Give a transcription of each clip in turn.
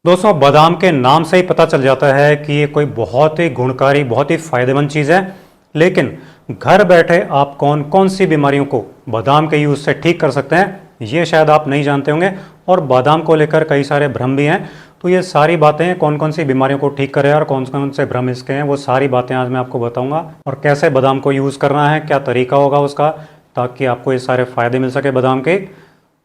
दोस्तों, बादाम के नाम से ही पता चल जाता है कि ये कोई बहुत ही गुणकारी, बहुत ही फायदेमंद चीज़ है। लेकिन घर बैठे आप कौन कौन सी बीमारियों को बादाम के यूज़ से ठीक कर सकते हैं, ये शायद आप नहीं जानते होंगे। और बादाम को लेकर कई सारे भ्रम भी हैं। तो ये सारी बातें, कौन कौन सी बीमारियों को ठीक करें और कौन कौन से भ्रम इसके हैं, वो सारी बातें आज मैं आपको बताऊंगा। और कैसे बादाम को यूज़ करना है, क्या तरीका होगा उसका, ताकि आपको ये सारे फ़ायदे मिल सके बादाम के।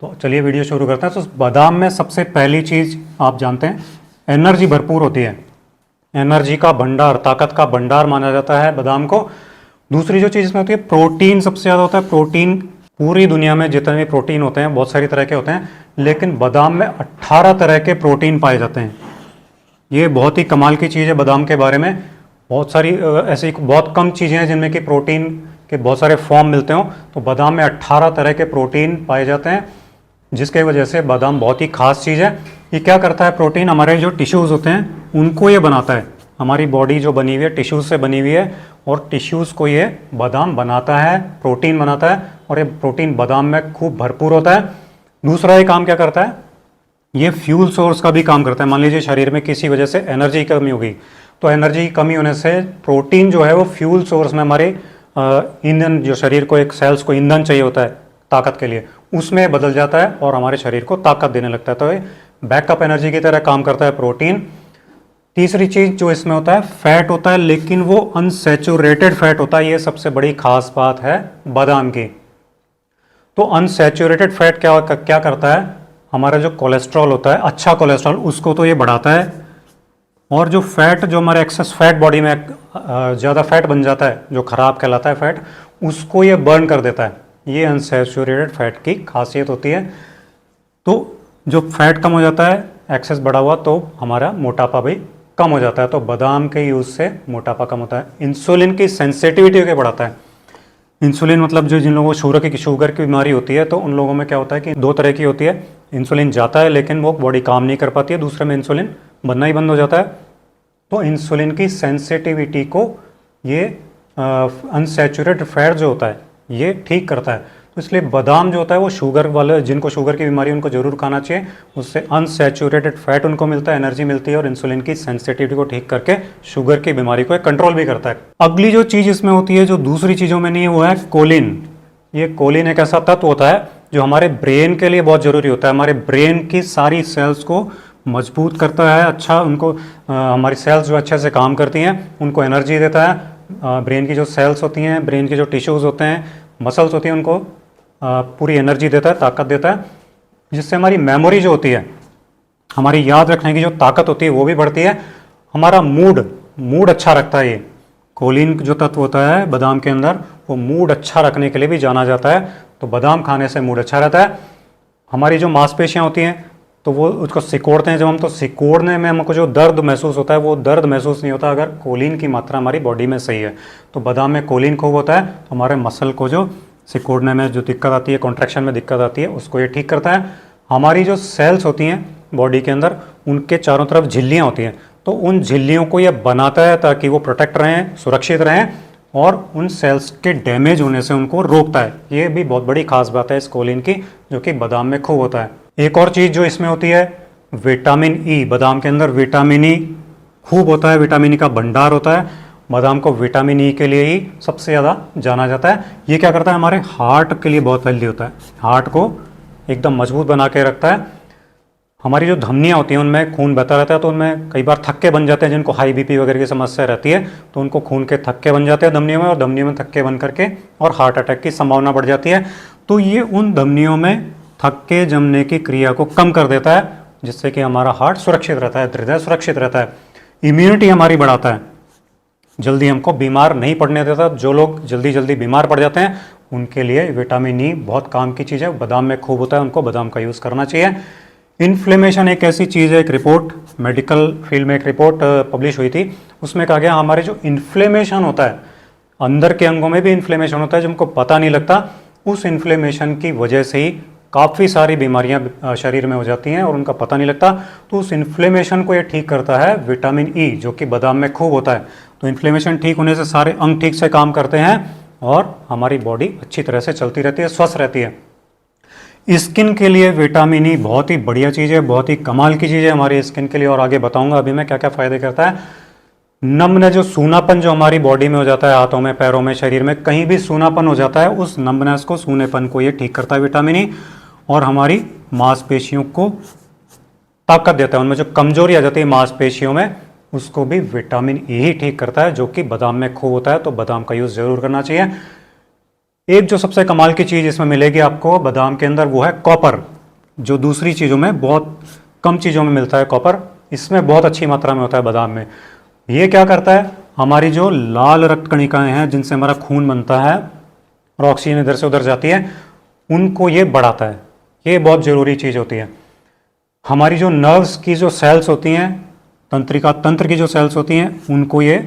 तो चलिए वीडियो शुरू करते हैं। तो बादाम में सबसे पहली चीज़ आप जानते हैं, एनर्जी भरपूर होती है। एनर्जी का भंडार, ताकत का भंडार माना जाता है बादाम को। दूसरी जो चीज़ इसमें होती है, प्रोटीन सबसे ज़्यादा होता है। प्रोटीन पूरी दुनिया में जितने भी प्रोटीन होते हैं, बहुत सारी तरह के होते हैं, लेकिन बादाम में 18 तरह के प्रोटीन पाए जाते हैं। ये बहुत ही कमाल की चीज़ है बादाम के बारे में। बहुत सारी ऐसी बहुत कम चीज़ें हैं जिनमें कि प्रोटीन के बहुत सारे फॉर्म मिलते हों। तो बादाम में 18 तरह के प्रोटीन पाए जाते हैं, जिसके वजह से बादाम बहुत ही खास चीज़ है। ये क्या करता है, प्रोटीन हमारे जो टिश्यूज़ होते हैं उनको ये बनाता है। हमारी बॉडी जो बनी हुई है टिश्यूज़ से बनी हुई है, और टिश्यूज़ को ये बादाम बनाता है, प्रोटीन बनाता है। और ये प्रोटीन बादाम में खूब भरपूर होता है। दूसरा ये काम क्या करता है, ये फ्यूल सोर्स का भी काम करता है। मान लीजिए शरीर में किसी वजह से एनर्जी की कमी होगी, तो एनर्जी की कमी होने से प्रोटीन जो है वो फ्यूल सोर्स में हमारे ईंधन, जो शरीर को एक सेल्स को ईंधन चाहिए होता है ताकत के लिए, उसमें बदल जाता है और हमारे शरीर को ताकत देने लगता है। तो ये बैकअप एनर्जी की तरह काम करता है प्रोटीन। तीसरी चीज़ जो इसमें होता है, फैट होता है, लेकिन वो अनसैचुरेटेड फैट होता है। ये सबसे बड़ी खास बात है बादाम की। तो अनसैचुरेटेड फैट क्या करता है, हमारा जो कोलेस्ट्रॉल होता है, अच्छा कोलेस्ट्रॉल, उसको तो ये बढ़ाता है। और जो फैट, जो हमारे एक्सेस फैट बॉडी में ज़्यादा फैट बन जाता है, जो ख़राब कहलाता है फैट, उसको ये बर्न कर देता है। ये अनसैचुरेटेड फैट की खासियत होती है। तो जो फैट कम हो जाता है, एक्सेस बढ़ा हुआ, तो हमारा मोटापा भी कम हो जाता है। तो बादाम के यूज़ से मोटापा कम होता है। इंसुलिन की सेंसिटिविटी को बढ़ाता है। इंसुलिन मतलब जो जिन लोगों को शुगर की बीमारी होती है, तो उन लोगों में क्या होता है कि दो तरह की होती है। इंसुलिन जाता है लेकिन वो बॉडी काम नहीं कर पाती है, दूसरे में इंसुलिन बनना ही बंद हो जाता है। तो इंसुलिन की सेंसिटिविटी को ये अनसैचुरेटेड फैट जो होता है ये ठीक करता है। तो इसलिए बादाम जो होता है वो शुगर वाले, जिनको शुगर की बीमारी, उनको जरूर खाना चाहिए। उससे अनसैचुरेटेड फैट उनको मिलता है, एनर्जी मिलती है, और इंसुलिन की सेंसिटिविटी को ठीक करके शुगर की बीमारी को कंट्रोल भी करता है। अगली जो चीज़ इसमें होती है, जो दूसरी चीज़ों में नहीं है, वो है कोलिन। ये कोलिन एक ऐसा तत्व होता है जो हमारे ब्रेन के लिए बहुत ज़रूरी होता है। हमारे ब्रेन की सारी सेल्स को मजबूत करता है, अच्छा उनको हमारी सेल्स जो अच्छे से काम करती हैं उनको एनर्जी देता है। ब्रेन की जो सेल्स होती हैं, ब्रेन के जो टिश्यूज़ होते हैं, मसल्स होती हैं, उनको पूरी एनर्जी देता है, ताकत देता है, जिससे हमारी मेमोरी जो होती है, हमारी याद रखने की जो ताकत होती है, वो भी बढ़ती है। हमारा मूड अच्छा रखता है। ये कोलिन जो तत्व होता है बादाम के अंदर, वो मूड अच्छा रखने के लिए भी जाना जाता है। तो बादाम खाने से मूड अच्छा रहता है। हमारी जो मांसपेशियाँ होती हैं, तो वो उसको सिकोड़ते हैं जब हम, तो सिकोड़ने में हमको जो दर्द महसूस होता है, वो दर्द महसूस नहीं होता अगर कोलिन की मात्रा हमारी बॉडी में सही है। तो बादाम में कोलिन खूब होता है, तो हमारे मसल को जो सिकोड़ने में जो दिक्कत आती है, कॉन्ट्रैक्शन में दिक्कत आती है, उसको ये ठीक करता है। हमारी जो सेल्स होती हैं बॉडी के अंदर, उनके चारों तरफ झिल्लियाँ होती हैं, तो उन झिल्लियों को ये बनाता है ताकि वो प्रोटेक्ट रहें, सुरक्षित रहें, और उन सेल्स के डैमेज होने से उनको रोकता है। ये भी बहुत बड़ी खास बात है इस कोलिन की, जो कि बादाम में खूब होता है। एक और चीज़ जो इसमें होती है, विटामिन ई। बादाम के अंदर विटामिन ई खूब होता है, विटामिन ई का भंडार होता है। बादाम को विटामिन ई के लिए ही सबसे ज़्यादा जाना जाता है। ये क्या करता है, हमारे हार्ट के लिए बहुत हेल्दी होता है, हार्ट को एकदम मजबूत बना के रखता है। हमारी जो धमनियाँ होती हैं उनमें खून बहता रहता है, तो उनमें कई बार थक्के बन जाते हैं। जिनको हाई बीपी वगैरह की समस्या रहती है, तो उनको खून के थक्के बन जाते हैं धमनियों में, और धमनियों में थक्के बन करके और हार्ट अटैक की संभावना बढ़ जाती है। तो ये उन धमनियों में थक्के जमने की क्रिया को कम कर देता है, जिससे कि हमारा हार्ट सुरक्षित रहता है, हृदय सुरक्षित रहता है। इम्यूनिटी हमारी बढ़ाता है, जल्दी हमको बीमार नहीं पड़ने देता। जो लोग जल्दी जल्दी बीमार पड़ जाते हैं, उनके लिए विटामिन ई बहुत काम की चीज़ है, बादाम में खूब होता है, उनको बादाम का यूज़ करना चाहिए। इन्फ्लेमेशन एक ऐसी चीज़ है, एक रिपोर्ट, मेडिकल फील्ड में एक रिपोर्ट पब्लिश हुई थी, उसमें कहा गया हमारे जो इन्फ्लेमेशन होता है, अंदर के अंगों में भी इन्फ्लेमेशन होता है, जो हमको पता नहीं लगता, उस इन्फ्लेमेशन की वजह से ही काफ़ी सारी बीमारियां शरीर में हो जाती हैं और उनका पता नहीं लगता। तो उस इन्फ्लेमेशन को ये ठीक करता है विटामिन ई, जो कि बादाम में खूब होता है। तो इन्फ्लेमेशन ठीक होने से सारे अंग ठीक से काम करते हैं और हमारी बॉडी अच्छी तरह से चलती रहती है, स्वस्थ रहती है। स्किन के लिए विटामिन ई बहुत ही बढ़िया चीज़ है, बहुत ही कमाल की चीज़ है हमारी स्किन के लिए, और आगे बताऊंगा अभी मैं क्या क्या फ़ायदे करता है। नम्बनेस, जो सूनापन जो हमारी बॉडी में हो जाता है, हाथों में, पैरों में, शरीर में कहीं भी सूनापन हो जाता है, उस नम्बनेस को, सूनेपन को ये ठीक करता है विटामिन ई। और हमारी मांसपेशियों को ताकत देता है, उनमें जो कमजोरी आ जाती है मांसपेशियों में उसको भी विटामिन ई ही ठीक करता है, जो कि बादाम में खूब होता है, तो बादाम का यूज़ ज़रूर करना चाहिए। एक जो सबसे कमाल की चीज़ इसमें मिलेगी आपको बादाम के अंदर, वो है कॉपर, जो दूसरी चीज़ों में बहुत कम चीज़ों में मिलता है कॉपर, इसमें बहुत अच्छी मात्रा में होता है बादाम में। ये क्या करता है, हमारी जो लाल रक्त कणिकाएं हैं जिनसे हमारा खून बनता है और ऑक्सीजन इधर से उधर जाती है, उनको ये बढ़ाता है। ये बहुत ज़रूरी चीज़ होती है। हमारी जो नर्व्स की जो सेल्स होती हैं, तंत्रिका तंत्र की जो सेल्स होती हैं, उनको ये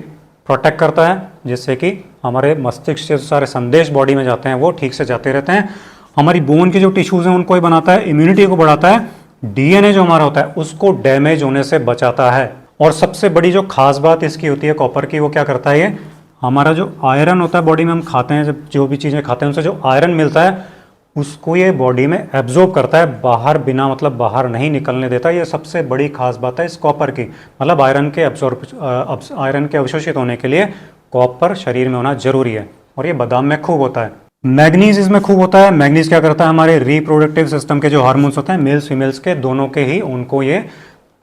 प्रोटेक्ट करता है, जिससे कि हमारे मस्तिष्क से सारे संदेश बॉडी में जाते हैं वो ठीक से जाते रहते हैं। हमारी बोन के जो टिश्यूज़ हैं उनको ये बनाता है, इम्यूनिटी को बढ़ाता है, डीएनए जो हमारा होता है उसको डैमेज होने से बचाता है। और सबसे बड़ी जो खास बात इसकी होती है कॉपर की, वो क्या करता है, ये हमारा जो आयरन होता है बॉडी में, हम खाते हैं जब जो भी चीज़ें खाते हैं उनसे जो आयरन मिलता है उसको ये बॉडी में एब्जॉर्ब करता है, बाहर बिना मतलब बाहर नहीं निकलने देता। ये सबसे बड़ी खास बात है इस कॉपर की, मतलब आयरन के अवशोषित होने के लिए कॉपर शरीर में होना जरूरी है, और ये बादाम में खूब होता है। मैग्नीज इसमें खूब होता है। मैग्नीज क्या करता है, हमारे रिप्रोडक्टिव सिस्टम के जो हार्मोन्स होते हैं मेल्स फीमेल्स के दोनों के ही, उनको ये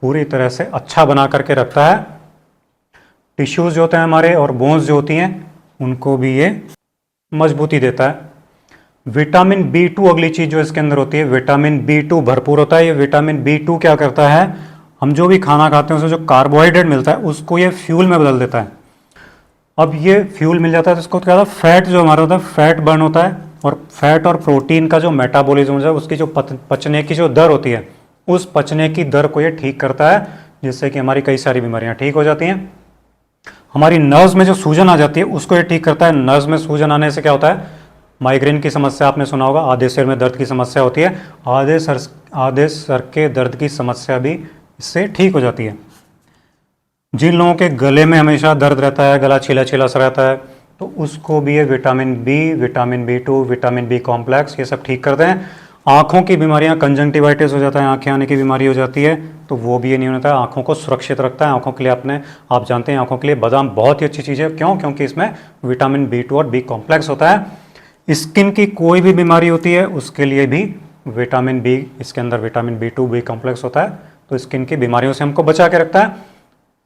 पूरी तरह से अच्छा बना करके रखता है। टिश्यूज जो होते हैं हमारे और बोन्स जो होती हैं उनको भी ये मजबूती देता है। विटामिन B2 अगली चीज जो इसके अंदर होती है, विटामिन B2 भरपूर होता है। ये विटामिन B2 क्या करता है, हम जो भी खाना खाते हैं उसमें जो कार्बोहाइड्रेट मिलता है उसको ये फ्यूल में बदल देता है। अब ये फ्यूल मिल जाता है तो इसको क्या होता है, फैट जो हमारा होता है फैट बर्न होता है, और फैट और प्रोटीन का जो मेटाबॉलिज्म होता है उसकी जो पचने की जो दर होती है, उस पचने की दर को ये ठीक करता है, जिससे कि हमारी कई सारी बीमारियां ठीक हो जाती हैं। हमारी नर्व्स में जो सूजन आ जाती है उसको ये ठीक करता है। नर्व्स में सूजन आने से क्या होता है, माइग्रेन की समस्या आपने सुना होगा, आधे सिर में दर्द की समस्या होती है, आधे सर के दर्द की समस्या भी इससे ठीक हो जाती है। जिन लोगों के गले में हमेशा दर्द रहता है, गला छीला छीला सा रहता है, तो उसको भी ये vitamin B, vitamin B2, vitamin B complex ये सब ठीक करते हैं। आँखों की बीमारियाँ, कंजंक्टिवाइटिस हो जाता है, आँखें आने की बीमारी हो जाती है, तो वो भी ये नहीं होता है, आँखों को सुरक्षित रखता है। आँखों के लिए आप जानते हैं आँखों के लिए बादाम बहुत ही अच्छी चीज़ है। क्यों? क्योंकि इसमें विटामिन B2 और बी कॉम्प्लेक्स होता है। स्किन की कोई भी बीमारी होती है उसके लिए भी विटामिन बी, इसके अंदर विटामिन B2 बी कॉम्प्लेक्स होता है, तो स्किन की बीमारियों से हमको बचा के रखता है।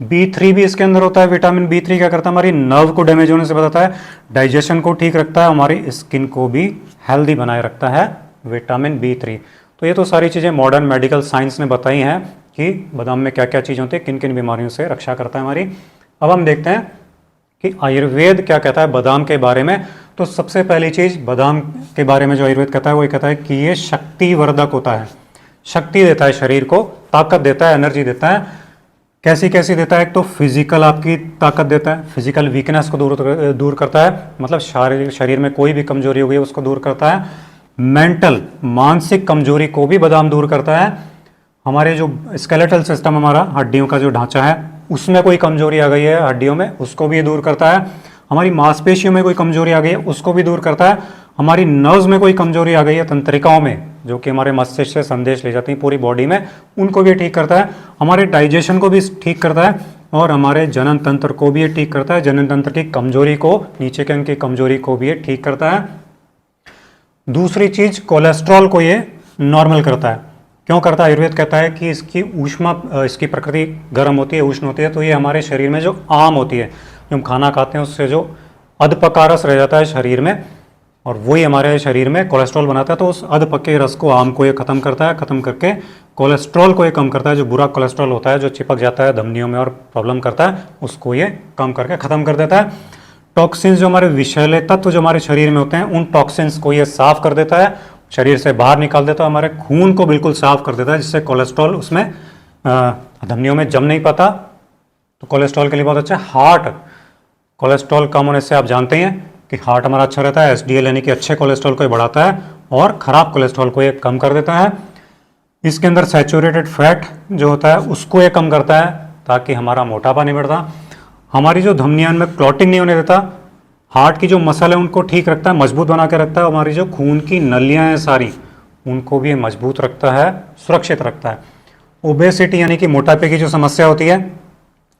B3 भी इसके अंदर होता है। विटामिन B3 क्या करता है, हमारी नर्व को डैमेज होने से बचाता है, डाइजेशन को ठीक रखता है, हमारी स्किन को भी हेल्दी बनाए रखता है विटामिन B3। तो ये तो सारी चीज़ें मॉडर्न मेडिकल साइंस ने बताई हैं कि बादाम में क्या क्या चीज़ होती है, किन किन बीमारियों से रक्षा करता है हमारी। अब हम देखते हैं कि आयुर्वेद क्या कहता है बादाम के बारे में। तो सबसे पहली चीज़ बादाम के बारे में जो आयुर्वेद कहता है वो ये कहता है कि ये शक्तिवर्धक होता है, शक्ति देता है, शरीर को ताकत देता है, एनर्जी देता है। कैसी कैसी देता है, एक तो फिजिकल आपकी ताकत देता है, फिजिकल वीकनेस को दूर करता है, मतलब शरीर में कोई भी कमजोरी हो गई उसको दूर करता है। मेंटल, मानसिक कमजोरी को भी बादाम दूर करता है। हमारे जो स्केलेटल सिस्टम, हमारा हड्डियों का जो ढांचा है उसमें कोई कमजोरी आ गई है हड्डियों में, उसको भी ये दूर करता है। हमारी मांसपेशियों में कोई कमजोरी आ गई है उसको भी दूर करता है। हमारी नर्व्स में कोई कमजोरी आ गई है, तंत्रिकाओं में, जो कि हमारे मस्तिष्क से संदेश ले जाती हैं पूरी बॉडी में, उनको भी ठीक करता है। हमारे डाइजेशन को भी ठीक करता है, और हमारे जनन तंत्र को भी ये ठीक करता है। जनन तंत्र की कमजोरी को, नीचे के अंग की कमजोरी को भी ये ठीक करता है। दूसरी चीज, कोलेस्ट्रॉल को ये नॉर्मल करता है। क्यों करता है? आयुर्वेद कहता है कि इसकी ऊष्मा, इसकी प्रकृति गर्म होती है, उष्ण होती है, तो ये हमारे शरीर में जो आम होती है, जो हम खाना खाते हैं उससे जो अधपका रस रह जाता है शरीर में, और वही हमारे शरीर में कोलेस्ट्रॉल बनाता है। तो उस अधपके रस को, आम को ये खत्म करता है, खत्म करके कोलेस्ट्रॉल को ये कम करता है। जो बुरा कोलेस्ट्रॉल होता है, जो चिपक जाता है धमनियों में और प्रॉब्लम करता है, उसको ये कम करके खत्म कर देता है। टॉक्सिन्स, जो हमारे विषैले तत्व जो हमारे शरीर में होते हैं, उन टॉक्सिन्स को ये साफ कर देता है, शरीर से बाहर निकाल देता है, हमारे खून को बिल्कुल साफ कर देता है, जिससे कोलेस्ट्रॉल उसमें धमनियों में जम नहीं पाता। तो कोलेस्ट्रॉल के लिए बहुत अच्छा है। हार्ट, कोलेस्ट्रॉल कम होने से आप जानते हैं कि हार्ट हमारा अच्छा रहता है। HDL यानी कि अच्छे कोलेस्ट्रॉल को ये बढ़ाता है और खराब कोलेस्ट्रॉल को ये कम कर देता है। इसके अंदर सैचुरेटेड फैट जो होता है उसको ये कम करता है, ताकि हमारा मोटापा नहीं बढ़ता। हमारी जो धमनियां में क्लॉटिंग नहीं होने देता। हार्ट की जो मसल है उनको ठीक रखता है, मजबूत बना के रखता है। हमारी जो खून की नलियां हैं सारी, उनको भी मजबूत रखता है, सुरक्षित रखता है। ओबेसिटी यानी कि मोटापे की जो समस्या होती है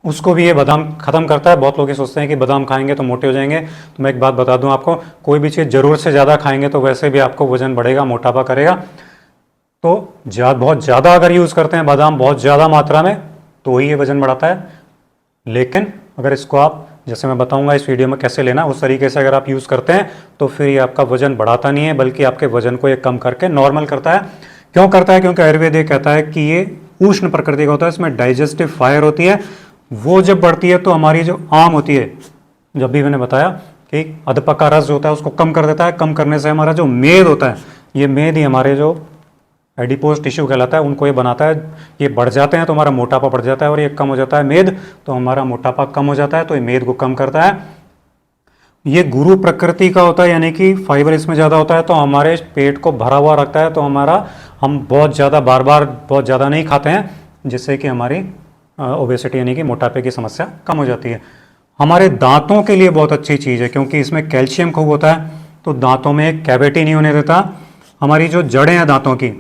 उसको भी ये बादाम ख़त्म करता है। बहुत लोग ये सोचते हैं कि बादाम खाएंगे तो मोटे हो जाएंगे। तो मैं एक बात बता दूं आपको, कोई भी चीज़ ज़रूरत से ज़्यादा खाएंगे तो वैसे भी आपको वजन बढ़ेगा, मोटापा करेगा। तो बहुत ज़्यादा अगर यूज़ करते हैं बादाम बहुत ज़्यादा मात्रा में तो ही ये वजन बढ़ाता है। लेकिन अगर इसको आप, जैसे मैं बताऊंगा इस वीडियो में कैसे लेना, उस तरीके से अगर आप यूज़ करते हैं तो फिर ये आपका वजन बढ़ाता नहीं है, बल्कि आपके वजन को ये कम करके नॉर्मल करता है। क्यों करता है? क्योंकि आयुर्वेद ये कहता है कि ये उष्ण प्रकृति का होता है, इसमें डाइजेस्टिव फायर होती है। वो जब बढ़ती है तो हमारी जो आम होती है, जब भी मैंने बताया कि अधपका रस जो होता है उसको कम कर देता है। कम करने से हमारा जो मेद होता है, ये मेद ही हमारे जो एडिपोज टिश्यू कहलाता है उनको ये बनाता है। ये बढ़ जाते हैं तो हमारा मोटापा बढ़ जाता है, और ये कम हो जाता है मेद तो हमारा मोटापा कम हो जाता है। तो ये मेद को कम करता है। ये गुरु प्रकृति का होता है, यानी कि फाइबर इसमें ज़्यादा होता है तो हमारे पेट को भरा हुआ रखता है। तो हम बहुत ज़्यादा बार बार बहुत ज़्यादा नहीं खाते हैं, जिससे कि हमारी ओबेसिटी यानी कि मोटापे की समस्या कम हो जाती है। हमारे दांतों के लिए बहुत अच्छी चीज़ है, क्योंकि इसमें कैल्शियम खूब होता है, तो दांतों में एक कैविटी नहीं होने देता। हमारी जो जड़ें हैं दांतों की,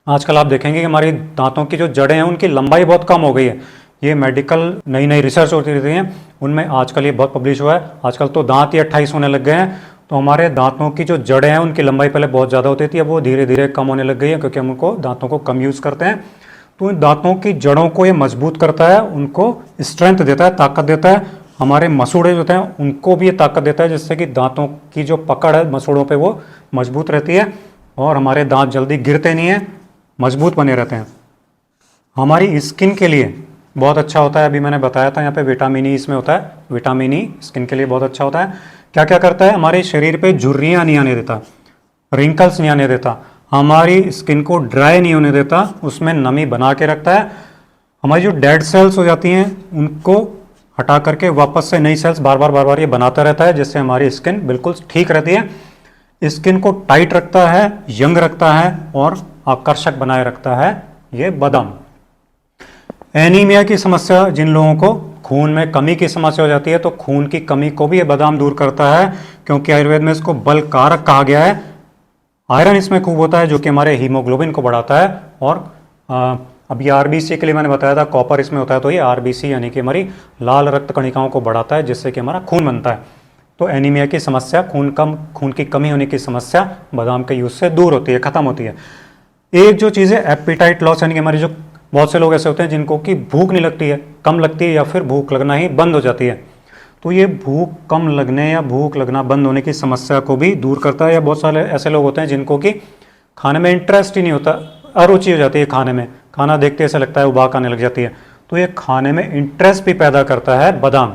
आजकल आप देखेंगे कि हमारी दांतों की जो जड़ें हैं उनकी लंबाई बहुत कम हो गई है। ये मेडिकल नई नई रिसर्च होती रहती है, उनमें आजकल ये बहुत पब्लिश हुआ है। आजकल तो दांत ही 28 होने लग गए हैं। तो हमारे दांतों की जो जड़ें हैं उनकी लंबाई पहले बहुत ज़्यादा होती थी, अब वो धीरे धीरे कम होने लग गई है, क्योंकि हम उनको दांतों को कम यूज़ करते हैं। तो इन दांतों की जड़ों को ये मजबूत करता है, उनको स्ट्रेंथ देता है, ताकत देता है। हमारे मसूड़े जो होते हैं उनको भी ये ताकत देता है, जिससे कि दांतों की जो पकड़ है मसूड़ों पे वो मजबूत रहती है, और हमारे दांत जल्दी गिरते नहीं हैं, मजबूत बने रहते हैं। हमारी स्किन के लिए बहुत अच्छा होता है। अभी मैंने बताया था यहाँ पे विटामिन ई इसमें होता है। विटामिन ई स्किन के लिए बहुत अच्छा होता है। क्या क्या करता है? हमारे शरीर पे झुर्रियाँ नहीं आने देता, रिंकल्स नहीं आने देता, हमारी स्किन को ड्राई नहीं होने देता, उसमें नमी बना के रखता है। हमारी जो डेड सेल्स हो जाती हैं उनको हटा करके वापस से नई सेल्स बार बार ये बनाता रहता है, जिससे हमारी स्किन बिल्कुल ठीक रहती है। स्किन को टाइट रखता है, यंग रखता है और आकर्षक बनाए रखता है ये बादाम। एनीमिया की समस्या, जिन लोगों को खून में कमी की समस्या हो जाती है, तो खून की कमी को भी ये बादाम दूर करता है, क्योंकि आयुर्वेद में इसको बलकारक कहा गया है। आयरन इसमें खूब होता है, जो कि हमारे हीमोग्लोबिन को बढ़ाता है। और अभी आरबीसी के लिए मैंने बताया था कॉपर इसमें होता है, तो ये आरबीसी यानी कि हमारी लाल रक्त कणिकाओं को बढ़ाता है, जिससे कि हमारा खून बनता है। तो एनीमिया की समस्या, खून की कमी होने की समस्या बादाम के यूज से दूर होती है, खत्म होती है। एक जो चीज़ है एपिटाइट लॉस, यानी कि हमारी जो बहुत से लोग ऐसे होते हैं जिनको कि भूख नहीं लगती है, कम लगती है, या फिर भूख लगना ही बंद हो जाती है। तो ये भूख कम लगने या भूख लगना बंद होने की समस्या को भी दूर करता है। या बहुत सारे ऐसे लोग होते हैं जिनको कि खाने में इंटरेस्ट ही नहीं होता, अरुचि हो जाती है खाने में, खाना देखते ऐसा लगता है उबाक आने लग जाती है। तो ये खाने में इंटरेस्ट भी पैदा करता है बादाम।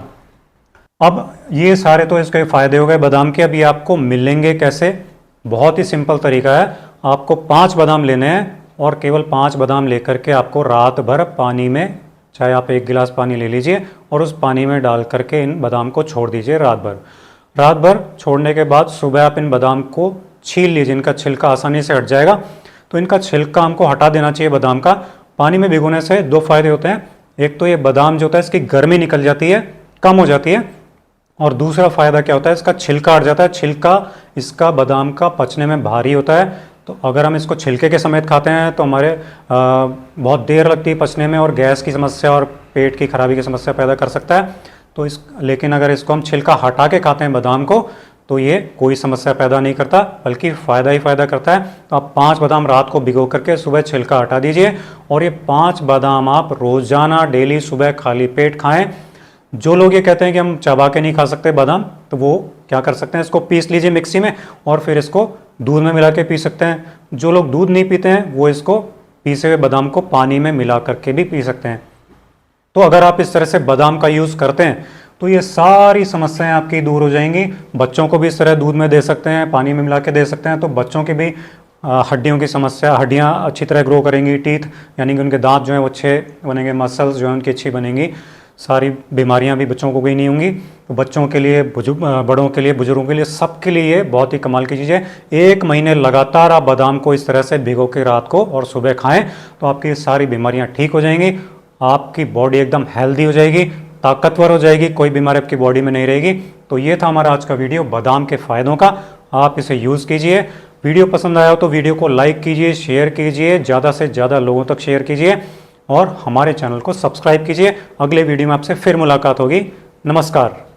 अब ये सारे तो इसके फायदे हो गए बादाम के। अभी आपको मिलेंगे कैसे? बहुत ही सिंपल तरीका है। आपको 5 बादाम लेने हैं, और केवल 5 बादाम लेकर के आपको रात भर पानी में, चाहे आप 1 गिलास पानी ले लीजिए और उस पानी में डाल करके इन बादाम को छोड़ दीजिए रात भर। रात भर छोड़ने के बाद सुबह आप इन बादाम को छील लीजिए, इनका छिलका आसानी से हट जाएगा। तो इनका छिलका हमको हटा देना चाहिए बादाम का। पानी में भिगोने से 2 फायदे होते हैं। एक तो ये बादाम जो होता है इसकी गर्मी निकल जाती है, कम हो जाती है, और दूसरा फायदा क्या होता है, इसका छिलका हट जाता है। छिलका इसका बादाम का पचने में भारी होता है, तो अगर हम इसको छिलके के समेत खाते हैं तो हमारे बहुत देर लगती है पचने में, और गैस की समस्या और पेट की खराबी की समस्या पैदा कर सकता है। तो लेकिन अगर इसको हम छिलका हटा के खाते हैं बादाम को, तो ये कोई समस्या पैदा नहीं करता, बल्कि फ़ायदा ही फ़ायदा करता है। तो आप 5 बादाम रात को भिगो करके सुबह छिलका हटा दीजिए, और ये 5 बादाम आप रोज़ाना डेली सुबह खाली पेट खाएं। जो लोग ये कहते हैं कि हम चबा के नहीं खा सकते बादाम, तो वो क्या कर सकते हैं, इसको पीस लीजिए मिक्सी में, और फिर इसको दूध में मिला के पी सकते हैं। जो लोग दूध नहीं पीते हैं वो इसको पीसे हुए बादाम को पानी में मिला करके भी पी सकते हैं। तो अगर आप इस तरह से बादाम का यूज़ करते हैं तो ये सारी समस्याएं आपकी दूर हो जाएंगी। बच्चों को भी इस तरह दूध में दे सकते हैं, पानी में मिला के दे सकते हैं, तो बच्चों की भी हड्डियों की समस्या, हड्डियां अच्छी तरह ग्रो करेंगी, टीथ यानी कि उनके दांत जो हैं वो अच्छे बनेंगे, मसल्स जो हैं उनकी अच्छी बनेंगी, सारी बीमारियां भी बच्चों को कोई नहीं होंगी। तो बच्चों के लिए, बड़ों के लिए, बुजुर्गों के लिए, सबके लिए ये बहुत ही कमाल की चीज़ है। 1 महीने लगातार आप बादाम को इस तरह से भिगो के रात को और सुबह खाएं, तो आपकी सारी बीमारियां ठीक हो जाएंगी, आपकी बॉडी एकदम हेल्दी हो जाएगी, ताकतवर हो जाएगी, कोई बीमारी आपकी बॉडी में नहीं रहेगी। तो ये था हमारा आज का वीडियो बादाम के फ़ायदों का। आप इसे यूज़ कीजिए, वीडियो पसंद आया हो तो वीडियो को लाइक कीजिए, शेयर कीजिए, ज़्यादा से ज़्यादा लोगों तक शेयर कीजिए और हमारे चैनल को सब्सक्राइब कीजिए। अगले वीडियो में आपसे फिर मुलाकात होगी। नमस्कार।